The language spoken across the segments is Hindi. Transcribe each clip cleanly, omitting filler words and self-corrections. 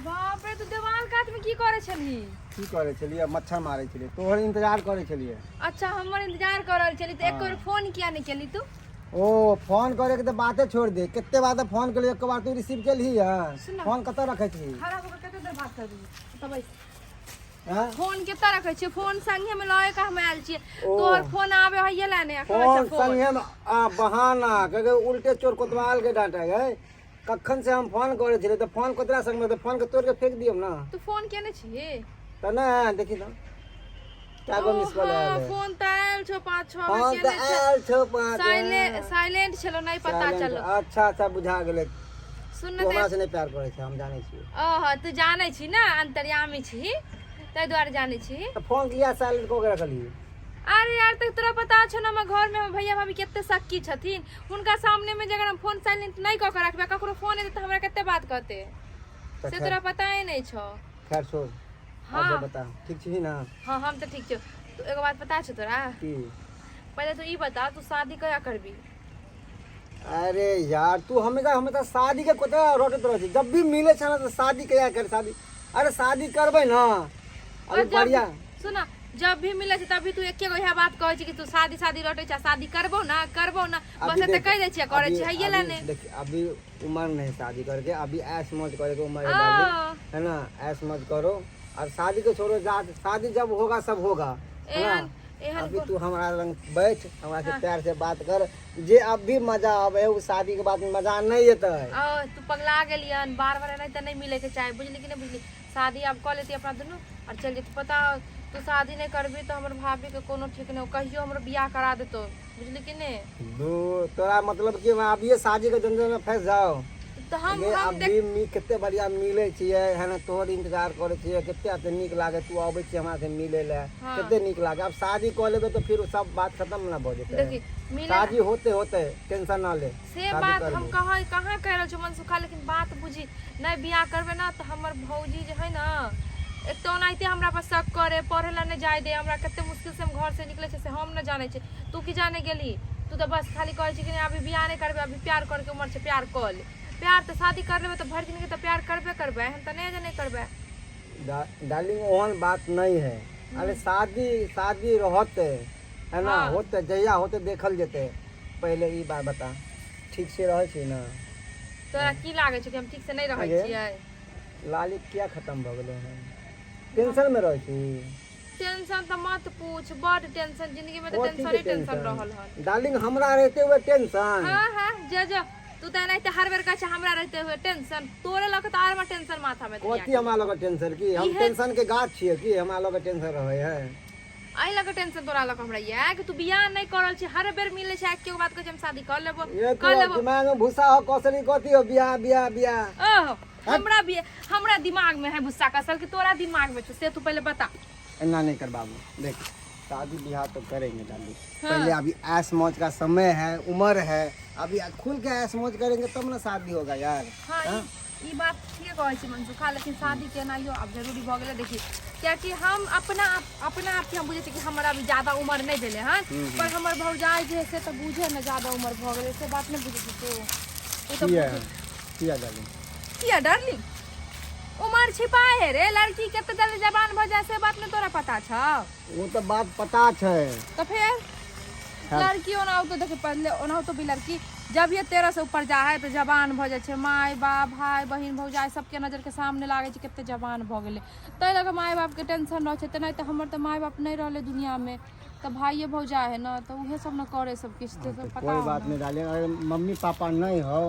बाप रे, तू देवाल काट में की करे छली? की करे छलिए? मच्छर मारे छलिए, तोहर इंतजार करे छलिए। अच्छा, हमर इंतजार कर रहल छली तो एक बार फोन किया नहीं केली तू? ओ फोन करे के तो बातें छोड़ दे, कितने बात फोन के लिए एक बार तू रिसीव केली है? सुन ना। फोन कत रखे छी? खड़ा होकर कते देर बात कर रही तब हां फोन के तरह रखे छी? फोन संगे में लए का हम आयल छी, ओ। तोहर फोन आवे हइये लाने फोन संगे में बहाना के उल्टे चोर कोतवाल के डांटे गए। कखन से हम फोन करे छले तो फोन कोतरा संग में तो फोन के तोड़ के फेंक दियम ना। तू फोन केने छी? त ना देखी ना क्या गो मिस कॉल हां, है? फोन त आयल छो 5-6 फोन बजे तो केने आयल छो पाँच। साइलेंट छलो, नहीं पता चलो। अच्छा अच्छा बुझा गेले। सुन तू हमरा न, से नहीं प्यार करे छै, हम जाने छी। ओह तू जाने छी ना, अंतर्यामी छी, तै द्वारे जाने छी। तो फोन किया साइलेंट को के रखली? अरे यार, तक तोरा पता छ ना, हम घर में हम भैया भाभी केते शक्की छथिन, उनका सामने में अगर हम फोन साइलेंट नहीं क के रखबे, ककरो फोन एते त हमरा केते बात कहते से तोरा पता ही नहीं छ। खैर छोड़। हाँ। अब बता, ठीक छी ना? हां, हम तो ठीक छ। तू एगो बात पता छ तोरा? की? पहले तू ई बता, तू शादी कया करबी? अरे यार तू हमेशा शादी के कोता रोटत रह छी। जब भी मिले छ ना तो शादी कया कर शादी। अरे शादी करबे ना अरे बढ़िया। सुना, जब भी मिले छ तभी तू एके गो यह बात कहै छी कि तू शादी रोटे छ, शादी करबो ना बस एते कह दे छी, करे छी हइये लाने। देख अभी उम्र नहीं शादी करके, अभी ऐश मौज करे के उम्र है ना। ऐश मौज करो और शादी को छोड़ो, शादी जब होगा सब होगा, है ना। अभी तू हमारा रंग बैठ, हमारा से प्यार से बात कर, जे अब भी मजा आवे उस शादी के बाद में मजा नहीं आता है। तू पगला गेलियन, बार नहीं तो नहीं मिले के चाहे, बुझली कि नहीं बुझली? शादी अब कर लेती अपना दुनू और चल जेती। पता तू शादी नहीं करबी तो हमर भाभी के कोनो ठीक नहीं, कहियो हमर बियाह करा देतो, बुझली कि नहीं? दो तोरा मतलब कि अभी ये शादी के जंजल में फंस जाओ तो हम अभी कितने बढ़िया मिले छिए, है ना। तोहर इंतजार करे छिए, कितने नीक लागे तू आवे छी हमरा से मिले ले, कितने नीक लागे। अब शादी कर लेबे तो फिर सब बात खत्म ना हो जेते। देखी शादी होते होते टेंशन ना ले से बात हम कहाँ कह रहे मन सुखा, लेकिन बात बुझी नहीं, बियाह करबे ना तो हमर भौजी जे है ना, एक तो ओनाहिते हमरा पर शक करे, पढ़े ला नहीं जाए दे, हमरा कते मुश्किल से हम घर से निकले से हम न जाने छे। तू की जाने गेली? तू तो बस खाली कहे छी कि अभी बियाह नहीं करबे, अभी प्यार करके उम्र से प्यार कर ले। प्यार तो शादी कर लेबे तो भर जिंदगी तो प्यार करबे, हम तो नहीं करबे। डार्लिंग ओहन बात नहीं है। अरे शादी रहते है ना, होते जहिया होते देखल जेते। पहले ई बात बता, ठीक से रहे छी ना? तोरा की लागे छै कि हम ठीक से नहीं रहे छियै? लाली क्या खत्म भ गेलो है? टेंशन में रह छी? टेंशन तो मत पूछ, बड़ टेंशन, जिंदगी में तो टेंशन ही टेंशन रहल है। डार्लिंग हमरा रहते हुए टेंशन? हां जे तू तो नहीं हर बेर कह हमरा रहते हुए टेंशन, तोरे लग तो आर में टेंशन माथा में। कथी हमरा लग टेंशन की? हम टेंशन के गाछ छिए की हमरा लग टेंशन रहे है? आई लग टेंशन तोरा लग हमरा ये कि तू बियाह नहीं करल छी, हर बेर मिले छै एक बात कह हम शादी कर लेबो दिमाग में भूसा हो कसरी कथी हो बियाह। ओह हमरा दिमाग में है भूसा कसल कि तोरा दिमाग में छै, से तू पहले बता। ना नहीं कर बाबू, देख शादी ब्याह तो करेंगे डाली। पहले अभी ऐश मौज का समय है, उम्र है, अभी खुल के ऐश मौज करेंगे तब ना शादी होगा यार। ई बात ठीक कहै छी मनसुखा, लेकिन शादी केनाइयो अब जरूरी भ गेलै। देखी क्या कि हम अपना आप के हम बुझे छी कि हमरा अभी ज्यादा उम्र नहीं भेले हन, पर हमर भौजाई जे से तो बुझे न ज्यादा उम्र भ गेलै, से बात नहीं बुझे छी तो किया डार्लिंग उम्र छिपाए है रे, लड़की केते जल्दी जवान भ जाए से बात में तोरा पता छ? वो तो बात पता छै। तो फिर लड़की ओना तो देखे पहले ओना तो भी लड़की जब ये 13 से ऊपर जा है तो जवान भ जाए छै, माय बाप भाई बहिन भौजाई सबके नजर के सामने लागे छै केते जवान भ गेले। तै लगे माय बाप के टेंशन रह छै, त नहीं तो हमर तो माय बाप नहीं रहले दुनिया में, तो भाइये भौजाई है ना, तो उहे सब न करे सब किछ तो सब पता। कोई बात नहीं डालेंगे, अगर मम्मी पापा नहीं हो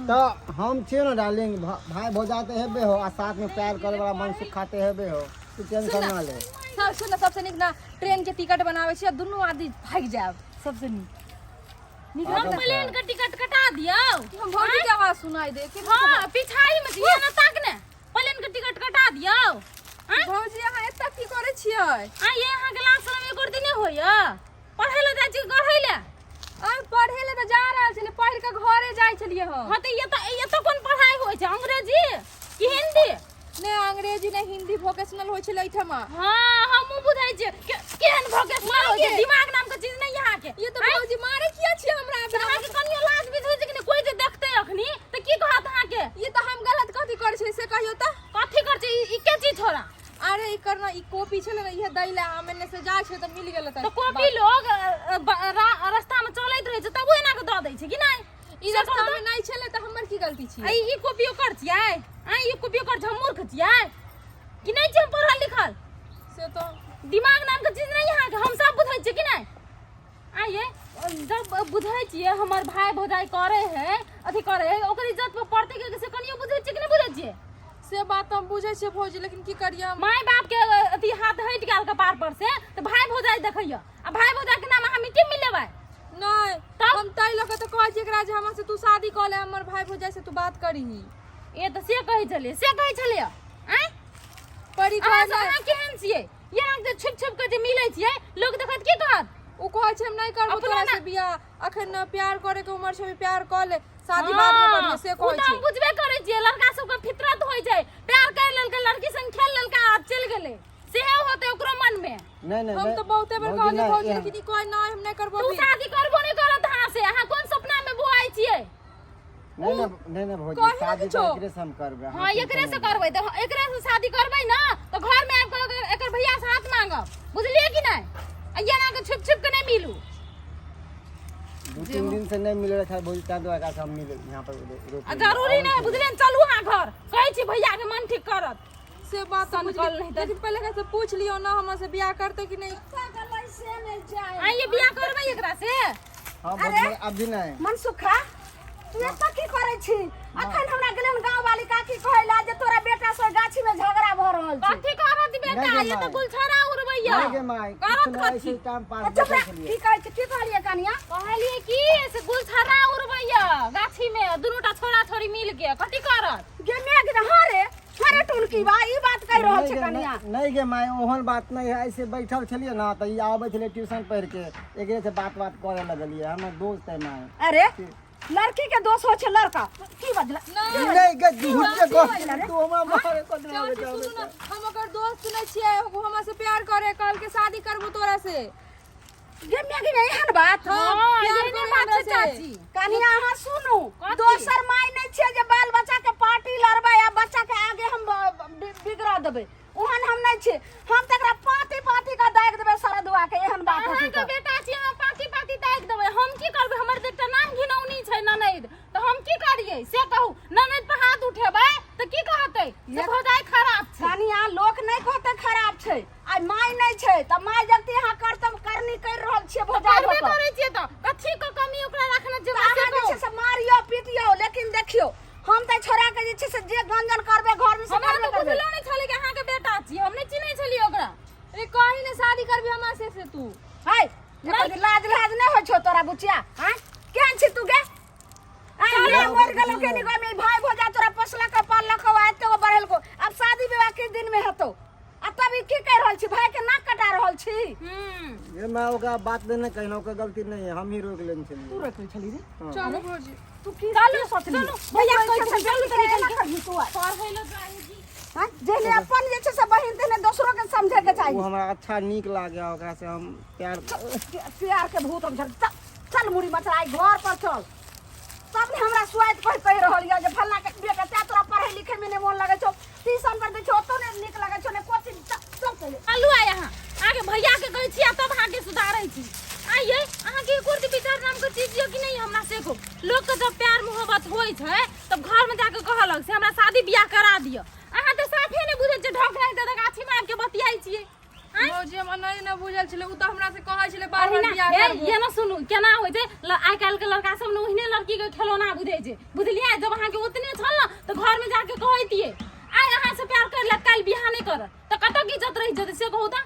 तो हम छे ना डालेंगे, भाई भौजाई तो हेबे हो आ साथ में प्यार करे वाला मन सुख खाते हेबे हो, तू टेंशन ना ले। सुन सबसे निक ना ट्रेन के टिकट बनावे छी, दुनू आदमी भाग जाब, सबसे निक हम प्लेन के टिकट कटा दियो। हम भौजी के आवाज सुनाई दे कि हां पिछाई में दिया ना तक ने प्लेन के टिकट कटा दियो। भौजी अहाँ एत्ता की करे छियै? आ ये अहाँ क्लास में एक दिन होइया पढ़ै ले जाय छी, गढ़ै ले पढ़ै ले त जा रहल छले, पढ़ के घरे जाय छलिए हो। हां त ये तो कोन पढ़ाई होय छै, अंग्रेजी कि हिंदी? ने अंग्रेजी ने हिंदी वोकेशनल होय छले एठमा। हां हमहु बुझाई छी छियै केहन भोगे मारो के दिमाग नाम के चीज नहीं यहाँ के ये तो भौजी मारे किया छियै हमरा अहाँ के कनियो लाज भी होय छै कि कोई जे देखते अखनी त की कहत अहाँ के ये तो हम गलत कथी कर छै से कहियो त कथी कर छै ई के चीज छोरा अरे ई करना ई कॉपी छले ना ये दैला हम एने से जाय छै त मिल गेल त तो कॉपी लोग रास्ता में चलैत रहे छै तब एना के द दै छै कि नहीं ई रास्ता में नहीं छले त हमर की गलती छी ई कॉपी कर छियै ई कॉपी कर हम मूर्ख छियै कि नहीं छै पढ़ल लिखल से तो दिमाग नाम के चीज नहीं यहाँ के हम सब बुझै छियै कि नहीं आइए जब बुझै छियै हमर भाई भौजाई करे है अथी करे है ओकर इज्जत पे पड़ते के से कनियो बुझै छियै कि नहीं बुझै छियै से बात हम बुझै छियै भौजी लेकिन की करियै माय बाप के अथी हाथ हट गेल कपार पर से तो भाई भौजाई देखैया आ भाई भौजाई के नाम हम मिट्टी मिल लेबै नहीं हम तै लोग त कहै छी एकरा जे हमरा से तू शादी क ले हमर भाई भौजाई से तू बात करीही ए त से कहै छलिए आय पड़ी अहाँ अहाँ केहन छियै ये अहाँ छुप छुप के जे मिलै छियै लोग देखत की कहत उ कहै छै हम नहीं करबो तोरा से बियाह अखन न प्यार करे के उम्र छै प्यार क ले शादी बाद में करिए से कहै छै हम बुझबे करै छियै लड़का सब के फितरत होय छै प्यार कर लेलकै लड़की संग खेल लेलकै आ चल गेलै सेहे होते ओकरो मन में नहीं हम तो बहुते बार कहलिए भौजी लेकिन ई कहै नहीं हम नहीं करबो तू शादी करबो नहीं करत अहाँ से अहाँ कोन सपना में बुआई छियै नहीं भौजी शादी तो एकरे से हम करबे हां एकरे से करबै त एकरे से शादी करबै ना तो घर में आब के एकर भैया से हाथ मांगब बुझलिए कि नहीं अइया ना के छुप छुप के नहीं मिलू 2-3 दिन से नहीं मिल रहा था भौजी ता दो का हम मिल यहां पर जरूरी नहीं बुझलिए चलू हां घर कहै छी भैया के मन ठीक करत से बात हम लेकिन पहले कैसे पूछ लियो ना हमरा से बियाह करते कि नहीं से नहीं जाए आइए बियाह करबै एकरा से हां भौजी अभी नहीं मनसुखा तू एता की करे छी अखन हमरा गेलन गांव वाली काकी कहैला जे तोरा बेटा से गाछी में झगड़ा भ रहल छै कथी करत बेटा ये तो गुलछरा उड़बैया नहीं गे माय करत कथी टाइम पास अच्छा की कहै छी की कहलिए कनिया कहलिए कि से गुलछरा उड़बैया गाछी में दुनूटा छोरा छोरी मिल के कथी करत गे मेघ रे हरे टुनकी बा ई बात कह रहल छै कनिया नहीं गे माय ओहन बात नहीं है ऐसे बैठल छलिए ना त ई आबै छले ट्यूशन पढ़ के एकरे से बात करे लगलिए हमर दोस्त है माय अरे लड़की के दोस्त हो छै लड़का की बजला नहीं गे झूठे को तू हमरा मारे को सुन ना हम ओकर दोस्त नहीं छियै वो हमरा से प्यार करे कल के शादी करबो तोरा से गे मेघ रे एहन बात हां ये नहीं बात छै चाची कनिया अहाँ सुनू दोसर माय नहीं छै जे बाल बच्चा के पार्टी लड़बै आ बच्चा के आगे हम बिगड़ा देबै ओहन हम नहीं छै हम तकरा पार्टी का दाग देबै सरदुआ के एहन बात अहाँ के बेटा छी हम पार्टी दाग देबै हम की करबै हमर बेटा नाम घिनौनी छै ननद तो हम की करियै से कहू ननद पे हाथ उठेबै त की कहतै ये भौजाई खराब छै कनिया लोक नहीं कहते खराब छै आ माय नहीं छै त माय जल्दी अहाँ कर्तव्य करनी कर रहल छियै भौजाई करबे करै छियै त कथी के कमी ओकरा रखना जे अहाँ जे छै से मारियो पीटियो लेकिन देखियो हम त छोरा के जे छै से जे गंजन करबे घर में से हमरा करबे तो करबे बुझलो नहीं छले कि अहाँ के बेटा छी हम नहीं चिन्है छलिए ओकरा रे कहीं ने शादी करबी हमरा से तू है एकर लाज नहीं हो छो तोरा बुचिया हैं केहन छी तू गे अरे मर गेलो के निगो में भाई भोजा तोरा पोसला के पालल को आते को बढ़ेल को अब शादी विवाह के दिन में हतो आ तब की कह रहल छी भाई के नाक कटा रहल छी ये मैं ओका बात देने कहनो के गलती नहीं है हम ही रोक लेन छलिए तू रोक छली रे चलो भौजी तू की सोचली भैया कह छ जल्दी करी तू पढ़ै ल जाई हां जेने अपन जे छै से बहिन तेने दोसरो के समझे के वो चाहिए हमरा अच्छा नीक लागे ओकरा से हम प्यार के भूत हम चल मुड़ी मचराई घर पर चल तब ने हमरा स्वाद कह रहल या जे फल्ला के बेटा ता तोरा पढ़े लिखे में ने मन लगे छो ट्यूशन पर दे छो तो ने नीक लगे छो ने कोचिंग चल चले आलू आ यहाँ आगे भैया के कहै छी तब आगे सुधारै छी आइए अहाँ के कुर्ती विचार नाम के चीज यो कि नहीं हमरा से को लोग के जब प्यार मोहब्बत होय छै तब घर में जाके कहलक से हमरा शादी बियाह करा दियो अहाँ त साफे नहीं बुझै छै ढोक नहीं त गाछी में आके बतियाई छियै भौजी हम नहीं ना बुझल छले उ त हमरा से कहै छले बार बार बियाह करबो ये ना सुनू केना होय छै आइ काल के लड़का सब ने ओहिने लड़की के खिलौना बुझै छै बुझलियै जब अहाँ के ओतने छल ना त घर में जाके कहैतियै आइ अहाँ से प्यार कर ले काल बियाह नहीं कर त कत की इज्जत रही जते से कहू त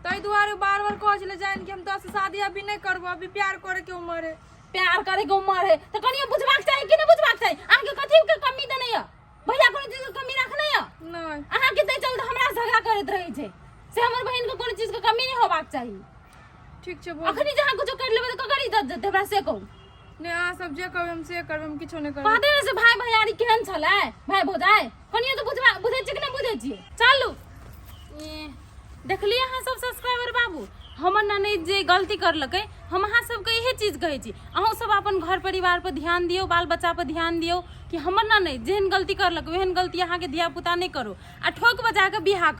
तई दुआरे बार बार कहै छले जान कि हम तो से शादी अभी नहीं करबो अभी प्यार करे के उम्र है प्यार करे के उम्र है त कनियो बुझबाक चाही कि नहीं बुझबाक चाही अहाँ के कथि के कमी त नहीं है भैया कोनो चीज के कमी रखने है नहीं अहाँ के तै चलते हमरा झगड़ा करत रही छै से हमर बहन के कोनो चीज के कमी नहीं होबाक चाही ठीक छै भौजी अखनी जहाँ कुछ कर लेबै त ककर इज्जत जते हमरा से कहू ने अहाँ सब जे कहबै हम से करबै हम किछो नहीं करबै कहते से भाई भैयारी केहन छलै भाई भौजाई कनियो तो बुझे छी कि नहीं बुझे छी चलू देखलिए अहाँ सब सब्सक्राइबर बाबू, हमर ननद जे गलती करलकै, हम अहाँ सबके इहे चीज कहै छी, अहूँ सब अपन घर परिवार पर ध्यान दियौ, बाल बच्चा पर ध्यान दियौ कि हमर ननद जेहन गलती करलकै ओहन गलती अहाँके धिया पुता नहीं करो आ ठोक बजा के बियाह